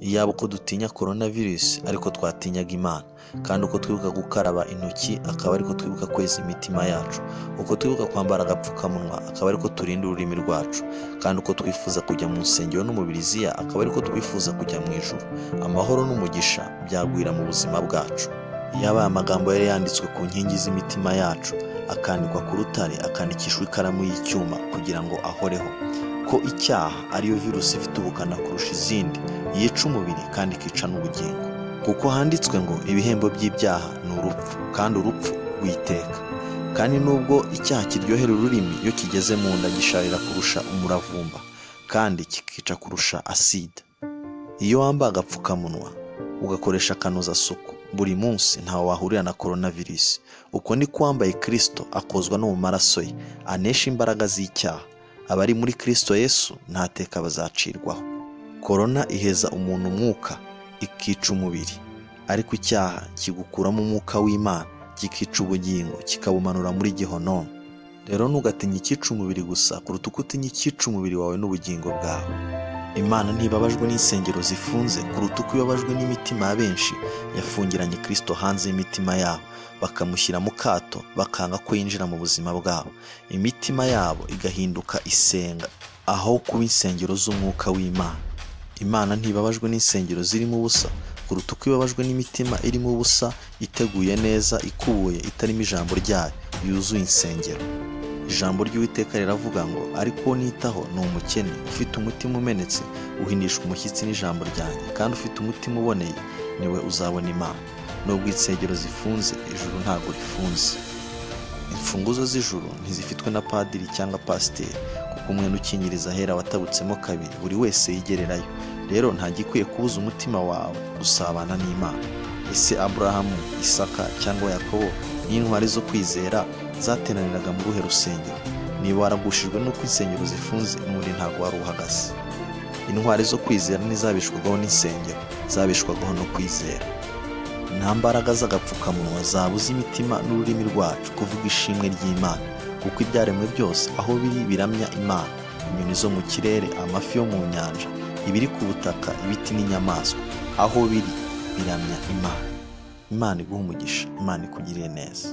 Iyaba uko dutinya coronavirus ariko twatinyaga Imana, kandi uko twibuka gukaraba intoki akaba ariko twibuka kweza imitima yacu, uko twibuka kwambara agapfukamunwa akaba ariko turinda ururimi rwacu, kandi uko twifuza kujya mu nsengero no mu Biliziya akaba ariko twifuza kujya mu ijuru. Amahoro n'umugisha byagwira mu buzima bwacu. Iyaba aya magambo yari yanditswe ku nkingi z'imitima yacu, akandikwa ku rutare, akandikishwa ikaramu y'icyuma kugira ngo ahoreho, ko icyaha ariyo virusi ifite ubukana kurusha izindi, yica umubiri kandi ikica n'ubugingo. Kuko handitswe ngo ibihembo by'ibyaha ni urupfu, kandi urupfu rw'iteka. Kandi nubwo icyaha kiryohera ururimi, iyo kigeze mu nda gisharira kurusha umuravumba, kandi kikica kurusha aside. Iyo wambaye agapfukamunwa ugakoresha akanozasuku buri munsi, ntawe wahurira na coronavirus. Uko ni kwambaye Kristo akozwa no mu maraso ye, anesha imbaraga z'icyaha. Abari muri Kristo Yesu nta teka bazacirwaho. Corona iheza umuntu umwuka ikica umubiri, ariko icyaha kigukuramo umwuka w'Imana kikica ubugingo kikabumanura muri Gehinomu. Rero ntugatinye icyica umubiri gusa kuruta uko utinya icyica umubiri wawe n'ubugingo bwawe. Imana ntibabajwe n'insengero zifunze kuruta uko ibabajwe n'imitima ya benshi yafungiranye Kristo hanze y'imitima yabo, bakamushyira mu kato bakanga ko yinjira mu buzima bwabo. Imitima yabo igahinduka isenga aho kuba insengero z'umwuka w'Imana. Imana ntibabajwe n'insengero zirimo ubusa kuruta uko ibabajwe n'imitima irimo ubusa, iteguye neza, ikubuye, itarimo ijambo ryayo, yuzuye insengero. Ijambo ry'Uwiteka riravuga ngo, ariko uwo nitaho ni umukene, ufite umutima umenetse uhindishwa umushyitsi n'ijambo ryanjye, kandi ufite umutima uboneye niwe uzabona Imana. Nubwo insengero zifunze, ijuru ntabwo rifunze. Imfunguzo z'ijuru ntizifitwe na padiri cyangwa pasiteri, kuko umwenda ukingiriza ahera watabutsemo kabiri, buri wese yigererayo. Rero nta gikwiye kubuza umutima wawe gusabana n'Imana. Ese Aburahamu, Isaka cyangwa Yakobo n'intwari zo kwizera zateraniraga mu ruhe rusengero? Niba waragushijwe n'uko insengero zifunze, n'ubundi ntabwo wari uhagaze. Intwari zo kwizera ntizabishwagaho n'insengero, zabishwagaho no kwizera. Nta mbaraga z'agapfukamunwa zabuza imitima n'ururimi rwacu kuvuga ishimwe ry'Imana, kuko ibyaremwe byose aho biri biramya Imana. Inyoni zo mu kirere, amafi yo mu nyanja, ibiri ku butaka, ibiti n'inyamaswa, aho biri biramya Imana. Imana iguhe umugisha, Imana ikugiriye neza.